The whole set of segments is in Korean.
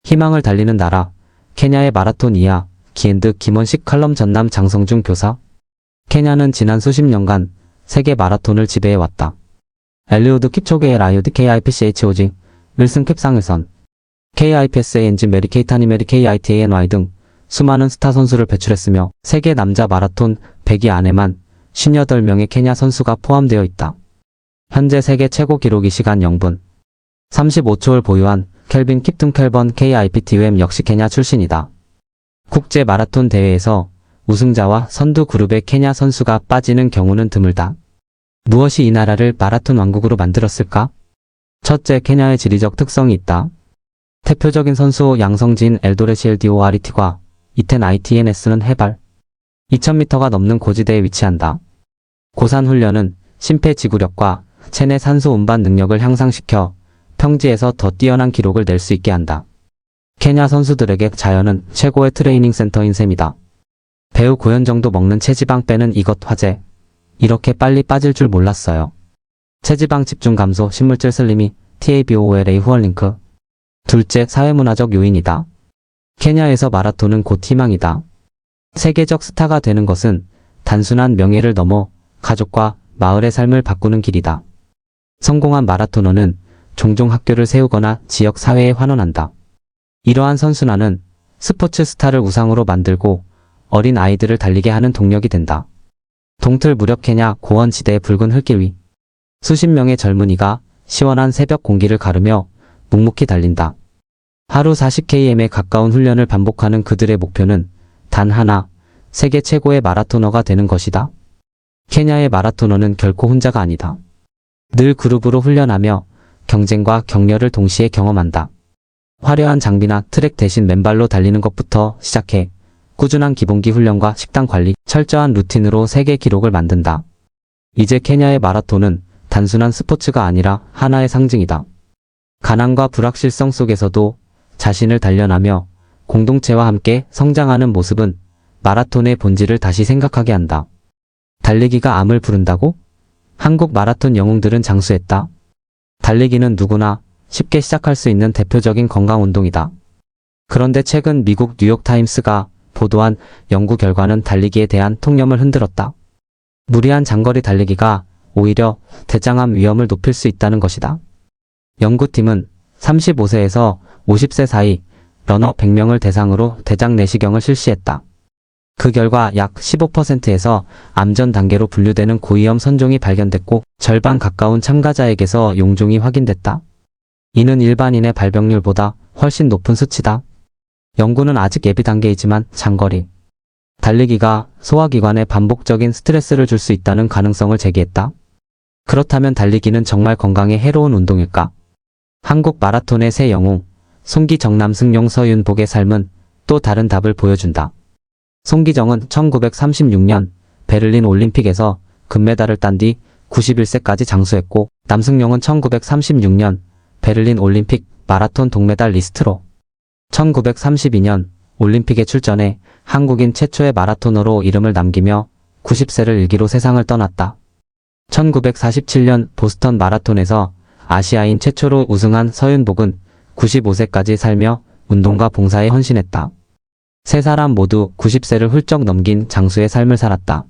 희망을 달리는 나라, 케냐의 마라톤 이하, 기엔드 김원식 칼럼 전남 장성중 교사. 케냐는 지난 수십 년간 세계 마라톤을 지배해왔다. 엘리우드 킵초게의 라이오드 KIPCHOG, 윌슨 캡상일선, KIPSA 엔진 메리케이타니메리 KITANY 등 수많은 스타 선수를 배출했으며 세계 남자 마라톤 100위 안에만 58명의 케냐 선수가 포함되어 있다. 현재 세계 최고 기록이 시간 0분 35초를 보유한 켈빈 킵튼 켈번 KIPTUM 역시 케냐 출신이다. 국제 마라톤 대회에서 우승자와 선두 그룹의 케냐 선수가 빠지는 경우는 드물다. 무엇이 이 나라를 마라톤 왕국으로 만들었을까? 첫째, 케냐의 지리적 특성이 있다. 대표적인 선수 양성진 엘도레시 LDORET과 이텐 ITNS는 해발 2000m가 넘는 고지대에 위치한다. 고산 훈련은 심폐지구력과 체내 산소 운반 능력을 향상시켜 평지에서 더 뛰어난 기록을 낼 수 있게 한다. 케냐 선수들에게 자연은 최고의 트레이닝 센터인 셈이다. 배우 고현정도 먹는 체지방 빼는 이것 화제. 이렇게 빨리 빠질 줄 몰랐어요. 체지방 집중 감소 신물질 슬림이 TABOLA 후원 링크. 둘째, 사회문화적 요인이다. 케냐에서 마라톤은 곧 희망이다. 세계적 스타가 되는 것은 단순한 명예를 넘어 가족과 마을의 삶을 바꾸는 길이다. 성공한 마라토너는 종종 학교를 세우거나 지역 사회에 환원한다. 이러한 선순환은 스포츠 스타를 우상으로 만들고 어린 아이들을 달리게 하는 동력이 된다. 동틀 무렵 케냐 고원지대의 붉은 흙길 위 수십 명의 젊은이가 시원한 새벽 공기를 가르며 묵묵히 달린다. 하루 40km에 가까운 훈련을 반복하는 그들의 목표는 단 하나, 세계 최고의 마라토너가 되는 것이다. 케냐의 마라토너는 결코 혼자가 아니다. 늘 그룹으로 훈련하며 경쟁과 격려를 동시에 경험한다. 화려한 장비나 트랙 대신 맨발로 달리는 것부터 시작해 꾸준한 기본기 훈련과 식단 관리, 철저한 루틴으로 세계 기록을 만든다. 이제 케냐의 마라톤은 단순한 스포츠가 아니라 하나의 상징이다. 가난과 불확실성 속에서도 자신을 단련하며 공동체와 함께 성장하는 모습은 마라톤의 본질을 다시 생각하게 한다. 달리기가 암을 부른다고? 한국 마라톤 영웅들은 장수했다. 달리기는 누구나 쉽게 시작할 수 있는 대표적인 건강운동이다. 그런데 최근 미국 뉴욕타임스가 보도한 연구 결과는 달리기에 대한 통념을 흔들었다. 무리한 장거리 달리기가 오히려 대장암 위험을 높일 수 있다는 것이다. 연구팀은 35세에서 50세 사이 러너 100명을 대상으로 대장 내시경을 실시했다. 그 결과 약 15%에서 암전 단계로 분류되는 고위험 선종이 발견됐고 절반 가까운 참가자에게서 용종이 확인됐다. 이는 일반인의 발병률보다 훨씬 높은 수치다. 연구는 아직 예비 단계이지만 장거리 달리기가 소화기관에 반복적인 스트레스를 줄 수 있다는 가능성을 제기했다. 그렇다면 달리기는 정말 건강에 해로운 운동일까? 한국 마라톤의 새 영웅, 송기정 남승용 서윤복의 삶은 또 다른 답을 보여준다. 송기정은 1936년 베를린 올림픽에서 금메달을 딴 뒤 91세까지 장수했고, 남승용은 1936년 베를린 올림픽 마라톤 동메달리스트로 1932년 올림픽에 출전해 한국인 최초의 마라토너로 이름을 남기며 90세를 일기로 세상을 떠났다. 1947년 보스턴 마라톤에서 아시아인 최초로 우승한 서윤복은 95세까지 살며 운동과 봉사에 헌신했다. 세 사람 모두 90세를 훌쩍 넘긴 장수의 삶을 살았다.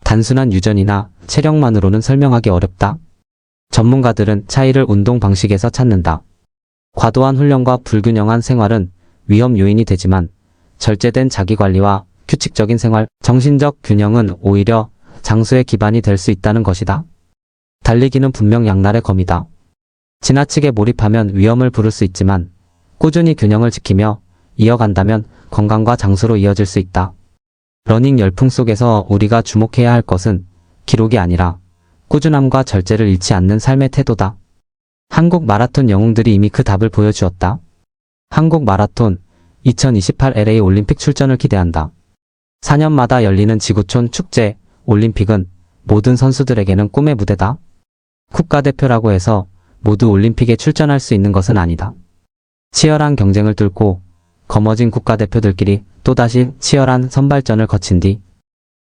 단순한 유전이나 체력만으로는 설명하기 어렵다. 전문가들은 차이를 운동 방식에서 찾는다. 과도한 훈련과 불균형한 생활은 위험 요인이 되지만 절제된 자기관리와 규칙적인 생활, 정신적 균형은 오히려 장수의 기반이 될 수 있다는 것이다. 달리기는 분명 양날의 검이다. 지나치게 몰입하면 위험을 부를 수 있지만 꾸준히 균형을 지키며 이어간다면 건강과 장수로 이어질 수 있다. 러닝 열풍 속에서 우리가 주목해야 할 것은 기록이 아니라 꾸준함과 절제를 잃지 않는 삶의 태도다. 한국 마라톤 영웅들이 이미 그 답을 보여주었다. 한국 마라톤 2028 LA 올림픽 출전을 기대한다. 4년마다 열리는 지구촌 축제 올림픽은 모든 선수들에게는 꿈의 무대다. 국가대표라고 해서 모두 올림픽에 출전할 수 있는 것은 아니다. 치열한 경쟁을 뚫고 거머쥔 국가대표들끼리 또다시 치열한 선발전을 거친 뒤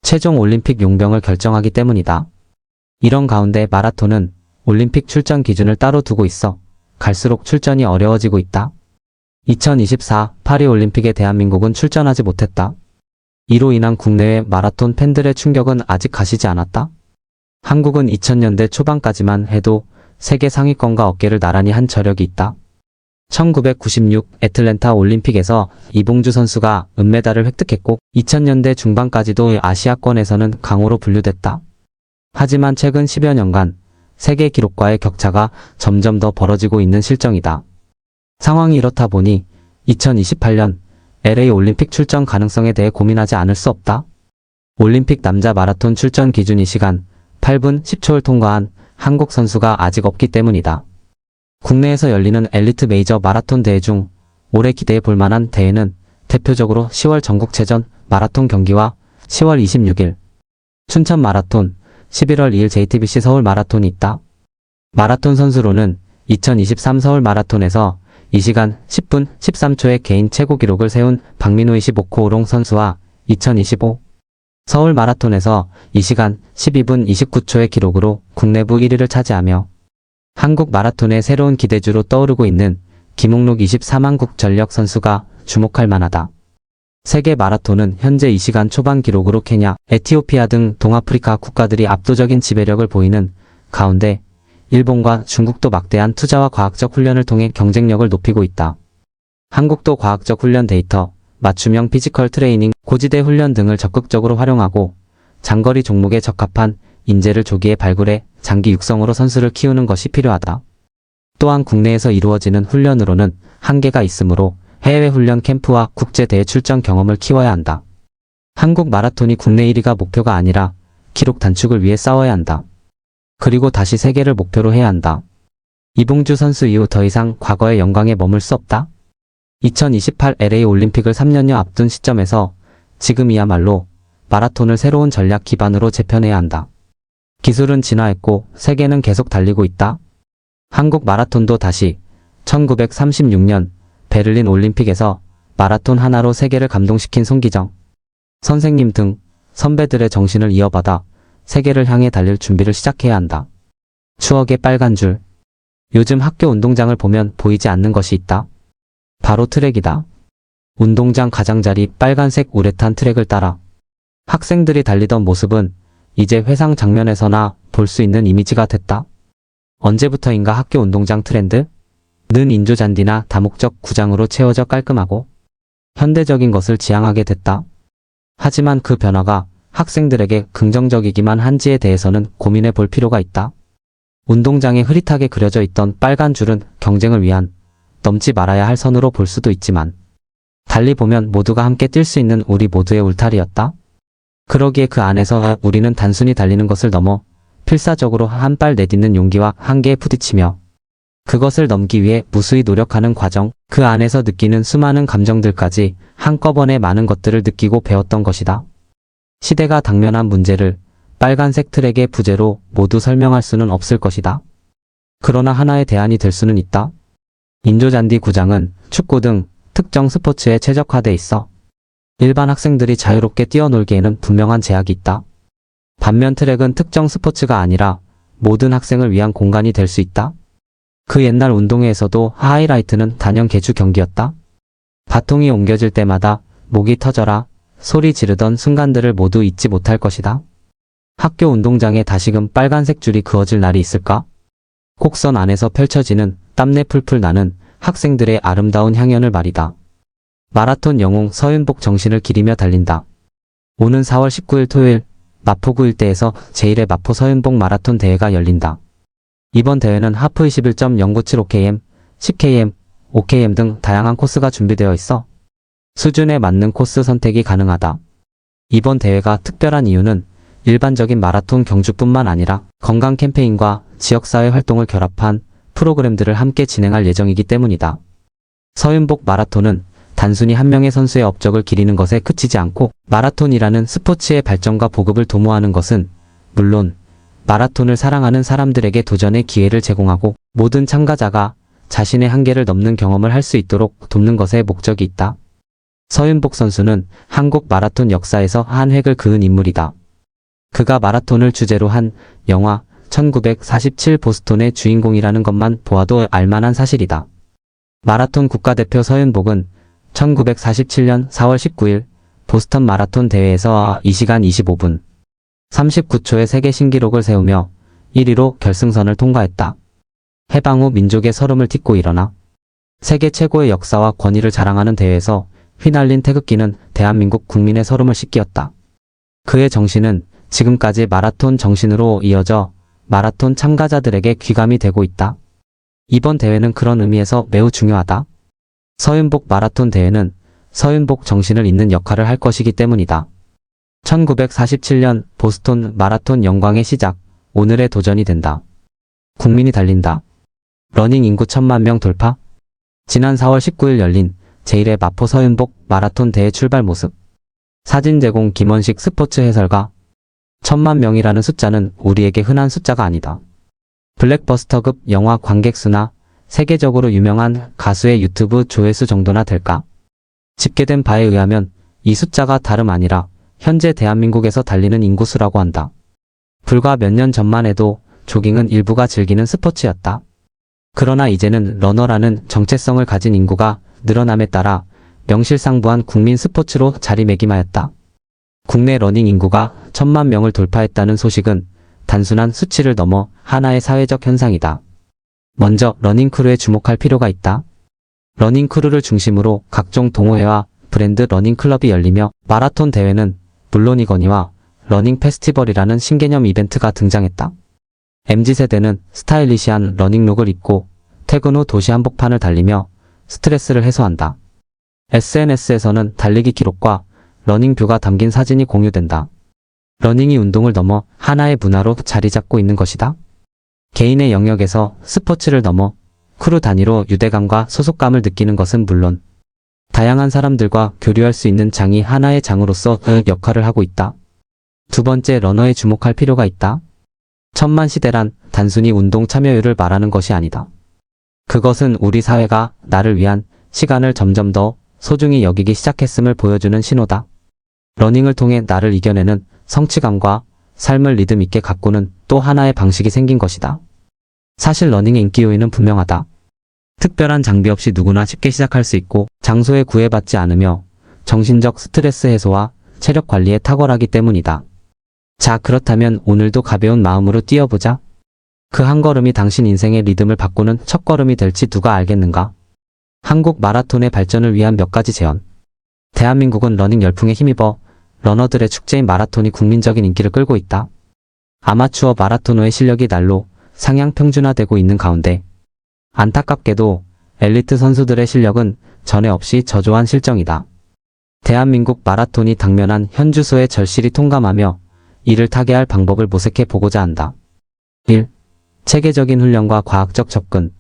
최종 올림픽 용병을 결정하기 때문이다. 이런 가운데 마라톤은 올림픽 출전 기준을 따로 두고 있어 갈수록 출전이 어려워지고 있다. 2024 파리올림픽에 대한민국은 출전하지 못했다. 이로 인한 국내외 마라톤 팬들의 충격은 아직 가시지 않았다. 한국은 2000년대 초반까지만 해도 세계 상위권과 어깨를 나란히 한 저력이 있다. 1996 애틀랜타 올림픽에서 이봉주 선수가 은메달을 획득했고 2000년대 중반까지도 아시아권에서는 강호로 분류됐다. 하지만 최근 10여 년간 세계 기록과의 격차가 점점 더 벌어지고 있는 실정이다. 상황이 이렇다 보니 2028년 LA 올림픽 출전 가능성에 대해 고민하지 않을 수 없다. 올림픽 남자 마라톤 출전 기준 이 시간 8분 10초를 통과한 한국 선수가 아직 없기 때문이다. 국내에서 열리는 엘리트 메이저 마라톤 대회 중 올해 기대해 볼 만한 대회는 대표적으로 10월 전국체전 마라톤 경기와 10월 26일 춘천 마라톤, 11월 2일 JTBC 서울 마라톤이 있다. 마라톤 선수로는 2023 서울 마라톤에서 이 시간 10분 13초의 개인 최고 기록을 세운 박민호 25코 오롱 선수와 2025 서울 마라톤에서 이 시간 12분 29초의 기록으로 국내부 1위를 차지하며 한국 마라톤의 새로운 기대주로 떠오르고 있는 김옥록 24만국 전력 선수가 주목할 만하다. 세계 마라톤은 현재 이 시간 초반 기록으로 케냐, 에티오피아 등 동아프리카 국가들이 압도적인 지배력을 보이는 가운데 일본과 중국도 막대한 투자와 과학적 훈련을 통해 경쟁력을 높이고 있다. 한국도 과학적 훈련 데이터, 맞춤형 피지컬 트레이닝, 고지대 훈련 등을 적극적으로 활용하고 장거리 종목에 적합한 인재를 조기에 발굴해 장기 육성으로 선수를 키우는 것이 필요하다. 또한 국내에서 이루어지는 훈련으로는 한계가 있으므로 해외 훈련 캠프와 국제대회 출전 경험을 키워야 한다. 한국 마라톤이 국내 1위가 목표가 아니라 기록 단축을 위해 싸워야 한다. 그리고 다시 세계를 목표로 해야 한다. 이봉주 선수 이후 더 이상 과거의 영광에 머물 수 없다. 2028 LA 올림픽을 3년여 앞둔 시점에서 지금이야말로 마라톤을 새로운 전략 기반으로 재편해야 한다. 기술은 진화했고 세계는 계속 달리고 있다. 한국 마라톤도 다시 1936년 베를린 올림픽에서 마라톤 하나로 세계를 감동시킨 손기정 선생님 등 선배들의 정신을 이어받아 세계를 향해 달릴 준비를 시작해야 한다. 추억의 빨간 줄. 요즘 학교 운동장을 보면 보이지 않는 것이 있다. 바로 트랙이다. 운동장 가장자리 빨간색 우레탄 트랙을 따라 학생들이 달리던 모습은 이제 회상 장면에서나 볼 수 있는 이미지가 됐다. 언제부터인가 학교 운동장 트렌드? 는 인조잔디나 다목적 구장으로 채워져 깔끔하고 현대적인 것을 지향하게 됐다. 하지만 그 변화가 학생들에게 긍정적이기만 한지에 대해서는 고민해 볼 필요가 있다. 운동장에 흐릿하게 그려져 있던 빨간 줄은 경쟁을 위한 넘지 말아야 할 선으로 볼 수도 있지만 달리 보면 모두가 함께 뛸 수 있는 우리 모두의 울타리였다. 그러기에 그 안에서 우리는 단순히 달리는 것을 넘어 필사적으로 한 발 내딛는 용기와 한계에 부딪히며 그것을 넘기 위해 무수히 노력하는 과정, 그 안에서 느끼는 수많은 감정들까지 한꺼번에 많은 것들을 느끼고 배웠던 것이다. 시대가 당면한 문제를 빨간색 트랙의 부재로 모두 설명할 수는 없을 것이다. 그러나 하나의 대안이 될 수는 있다. 인조잔디 구장은 축구 등 특정 스포츠에 최적화돼 있어 일반 학생들이 자유롭게 뛰어놀기에는 분명한 제약이 있다. 반면 트랙은 특정 스포츠가 아니라 모든 학생을 위한 공간이 될 수 있다. 그 옛날 운동회에서도 하이라이트는 단연 개주 경기였다. 바통이 옮겨질 때마다 목이 터져라 소리 지르던 순간들을 모두 잊지 못할 것이다. 학교 운동장에 다시금 빨간색 줄이 그어질 날이 있을까? 곡선 안에서 펼쳐지는 땀내 풀풀 나는 학생들의 아름다운 향연을 말이다. 마라톤 영웅 서윤복 정신을 기리며 달린다. 오는 4월 19일 토요일 마포구 일대에서 제1회 마포 서윤복 마라톤 대회가 열린다. 이번 대회는 하프 21.097 5km, 10km, 5km 등 다양한 코스가 준비되어 있어 수준에 맞는 코스 선택이 가능하다. 이번 대회가 특별한 이유는 일반적인 마라톤 경주뿐만 아니라 건강 캠페인과 지역사회 활동을 결합한 프로그램들을 함께 진행할 예정이기 때문이다. 서윤복 마라톤은 단순히 한 명의 선수의 업적을 기리는 것에 그치지 않고 마라톤이라는 스포츠의 발전과 보급을 도모하는 것은 물론 마라톤을 사랑하는 사람들에게 도전의 기회를 제공하고 모든 참가자가 자신의 한계를 넘는 경험을 할 수 있도록 돕는 것에 목적이 있다. 서윤복 선수는 한국 마라톤 역사에서 한 획을 그은 인물이다. 그가 마라톤을 주제로 한 영화 1947 보스턴의 주인공이라는 것만 보아도 알만한 사실이다. 마라톤 국가대표 서윤복은 1947년 4월 19일 보스턴 마라톤 대회에서 2시간 25분 39초의 세계 신기록을 세우며 1위로 결승선을 통과했다. 해방 후 민족의 서름을 딛고 일어나 세계 최고의 역사와 권위를 자랑하는 대회에서 휘날린 태극기는 대한민국 국민의 서름을 씻기었다. 그의 정신은 지금까지 마라톤 정신으로 이어져 마라톤 참가자들에게 귀감이 되고 있다. 이번 대회는 그런 의미에서 매우 중요하다. 서윤복 마라톤 대회는 서윤복 정신을 잇는 역할을 할 것이기 때문이다. 1947년 보스턴 마라톤 영광의 시작, 오늘의 도전이 된다. 국민이 달린다. 러닝 인구 1000만 명 돌파? 지난 4월 19일 열린 제1회 마포 서윤복 마라톤 대회 출발 모습. 사진 제공 김원식 스포츠 해설가. 1000만 명이라는 숫자는 우리에게 흔한 숫자가 아니다. 블랙버스터급 영화 관객 수나 세계적으로 유명한 가수의 유튜브 조회수 정도나 될까? 집계된 바에 의하면 이 숫자가 다름 아니라 현재 대한민국에서 달리는 인구수라고 한다. 불과 몇 년 전만 해도 조깅은 일부가 즐기는 스포츠였다. 그러나 이제는 러너라는 정체성을 가진 인구가 늘어남에 따라 명실상부한 국민 스포츠로 자리매김하였다. 국내 러닝 인구가 1000만 명을 돌파했다는 소식은 단순한 수치를 넘어 하나의 사회적 현상이다. 먼저 러닝크루에 주목할 필요가 있다. 러닝크루를 중심으로 각종 동호회와 브랜드 러닝클럽이 열리며 마라톤 대회는 물론이거니와 러닝 페스티벌이라는 신개념 이벤트가 등장했다. MZ세대는 스타일리시한 러닝룩을 입고 퇴근 후 도시 한복판을 달리며 스트레스를 해소한다. SNS에서는 달리기 기록과 러닝뷰가 담긴 사진이 공유된다. 러닝이 운동을 넘어 하나의 문화로 자리 잡고 있는 것이다. 개인의 영역에서 스포츠를 넘어 크루 단위로 유대감과 소속감을 느끼는 것은 물론 다양한 사람들과 교류할 수 있는 장이 하나의 장으로서 역할을 하고 있다. 두 번째, 러너에 주목할 필요가 있다. 1000만 시대란 단순히 운동 참여율을 말하는 것이 아니다. 그것은 우리 사회가 나를 위한 시간을 점점 더 소중히 여기기 시작했음을 보여주는 신호다. 러닝을 통해 나를 이겨내는 성취감과 삶을 리듬 있게 가꾸는 또 하나의 방식이 생긴 것이다. 사실 러닝의 인기 요인은 분명하다. 특별한 장비 없이 누구나 쉽게 시작할 수 있고 장소에 구애받지 않으며 정신적 스트레스 해소와 체력 관리에 탁월하기 때문이다. 자, 그렇다면 오늘도 가벼운 마음으로 뛰어보자. 그 한 걸음이 당신 인생의 리듬을 바꾸는 첫걸음이 될지 누가 알겠는가? 한국 마라톤의 발전을 위한 몇 가지 제언. 대한민국은 러닝 열풍에 힘입어 러너들의 축제인 마라톤이 국민적인 인기를 끌고 있다. 아마추어 마라토너의 실력이 날로 상향 평준화되고 있는 가운데 안타깝게도 엘리트 선수들의 실력은 전에 없이 저조한 실정이다. 대한민국 마라톤이 당면한 현주소의 절실히 통감하며 이를 타개할 방법을 모색해 보고자 한다. 1. 체계적인 훈련과 과학적 접근.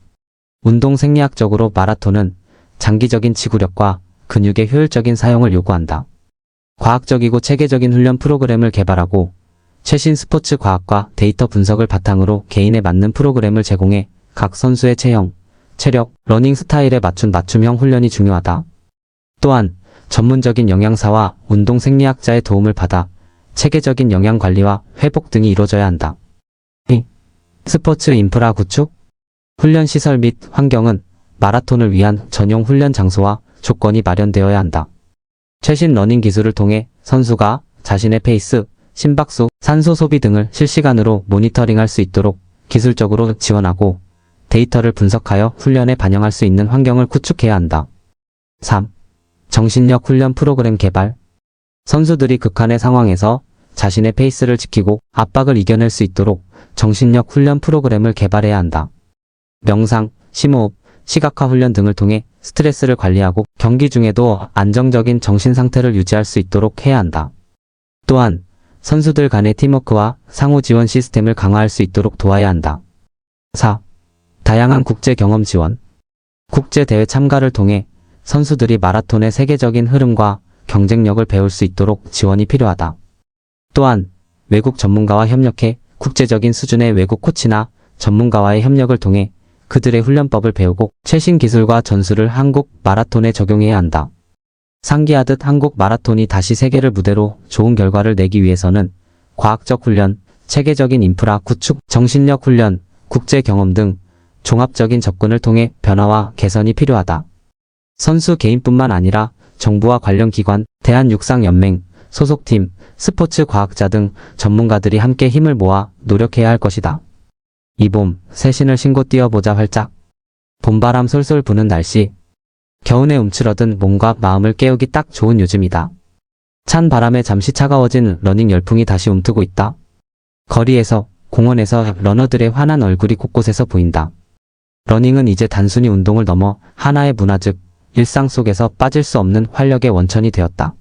운동 생리학적으로 마라톤은 장기적인 지구력과 근육의 효율적인 사용을 요구한다. 과학적이고 체계적인 훈련 프로그램을 개발하고 최신 스포츠 과학과 데이터 분석을 바탕으로 개인에 맞는 프로그램을 제공해 각 선수의 체형, 체력, 러닝 스타일에 맞춘 맞춤형 훈련이 중요하다. 또한 전문적인 영양사와 운동 생리학자의 도움을 받아 체계적인 영양 관리와 회복 등이 이루어져야 한다. 2. 스포츠 인프라 구축. 훈련 시설 및 환경은 마라톤을 위한 전용 훈련 장소와 조건이 마련되어야 한다. 최신 러닝 기술을 통해 선수가 자신의 페이스, 심박수, 산소 소비 등을 실시간으로 모니터링할 수 있도록 기술적으로 지원하고 데이터를 분석하여 훈련에 반영할 수 있는 환경을 구축해야 한다. 3. 정신력 훈련 프로그램 개발. 선수들이 극한의 상황에서 자신의 페이스를 지키고 압박을 이겨낼 수 있도록 정신력 훈련 프로그램을 개발해야 한다. 명상, 심호흡, 시각화 훈련 등을 통해 스트레스를 관리하고 경기 중에도 안정적인 정신 상태를 유지할 수 있도록 해야 한다. 또한 선수들 간의 팀워크와 상호 지원 시스템을 강화할 수 있도록 도와야 한다. 4. 다양한 국제 경험 지원. 국제 대회 참가를 통해 선수들이 마라톤의 세계적인 흐름과 경쟁력을 배울 수 있도록 지원이 필요하다. 또한 외국 전문가와 협력해 국제적인 수준의 외국 코치나 전문가와의 협력을 통해 그들의 훈련법을 배우고 최신 기술과 전술을 한국 마라톤에 적용해야 한다. 상기하듯 한국 마라톤이 다시 세계를 무대로 좋은 결과를 내기 위해서는 과학적 훈련, 체계적인 인프라 구축, 정신력 훈련, 국제 경험 등 종합적인 접근을 통해 변화와 개선이 필요하다. 선수 개인뿐만 아니라 정부와 관련 기관, 대한육상연맹, 소속팀, 스포츠 과학자 등 전문가들이 함께 힘을 모아 노력해야 할 것이다. 이 봄, 새 신을 신고 뛰어보자 활짝. 봄바람 솔솔 부는 날씨. 겨우내 움츠러든 몸과 마음을 깨우기 딱 좋은 요즘이다. 찬 바람에 잠시 차가워진 러닝 열풍이 다시 움트고 있다. 거리에서, 공원에서 러너들의 환한 얼굴이 곳곳에서 보인다. 러닝은 이제 단순히 운동을 넘어 하나의 문화 즉 일상 속에서 빠질 수 없는 활력의 원천이 되었다.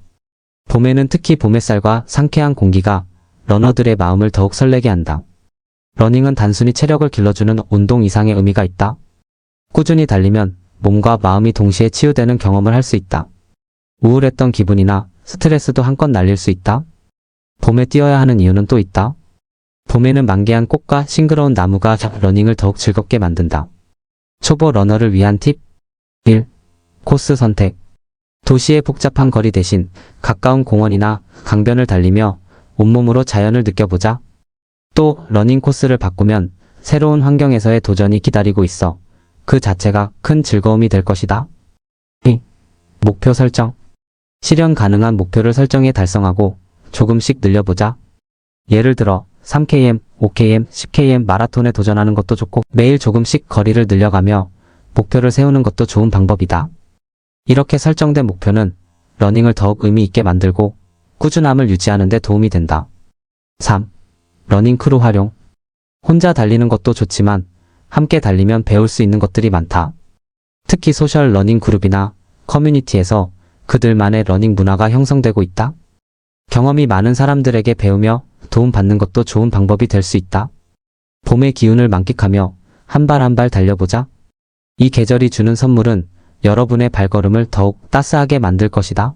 봄에는 특히 봄 햇살과 상쾌한 공기가 러너들의 마음을 더욱 설레게 한다. 러닝은 단순히 체력을 길러주는 운동 이상의 의미가 있다. 꾸준히 달리면 몸과 마음이 동시에 치유되는 경험을 할 수 있다. 우울했던 기분이나 스트레스도 한껏 날릴 수 있다. 봄에 뛰어야 하는 이유는 또 있다. 봄에는 만개한 꽃과 싱그러운 나무가 러닝을 더욱 즐겁게 만든다. 초보 러너를 위한 팁 1. 코스 선택. 도시의 복잡한 거리 대신 가까운 공원이나 강변을 달리며 온몸으로 자연을 느껴보자. 또 러닝 코스를 바꾸면 새로운 환경에서의 도전이 기다리고 있어. 그 자체가 큰 즐거움이 될 것이다. 2. 목표 설정. 실현 가능한 목표를 설정해 달성하고 조금씩 늘려보자. 예를 들어 3km, 5km, 10km 마라톤에 도전하는 것도 좋고 매일 조금씩 거리를 늘려가며 목표를 세우는 것도 좋은 방법이다. 이렇게 설정된 목표는 러닝을 더욱 의미 있게 만들고 꾸준함을 유지하는 데 도움이 된다. 3. 러닝 크루 활용. 혼자 달리는 것도 좋지만 함께 달리면 배울 수 있는 것들이 많다. 특히 소셜 러닝 그룹이나 커뮤니티에서 그들만의 러닝 문화가 형성되고 있다. 경험이 많은 사람들에게 배우며 도움받는 것도 좋은 방법이 될 수 있다. 봄의 기운을 만끽하며 한 발 한 발 달려보자. 이 계절이 주는 선물은 여러분의 발걸음을 더욱 따스하게 만들 것이다.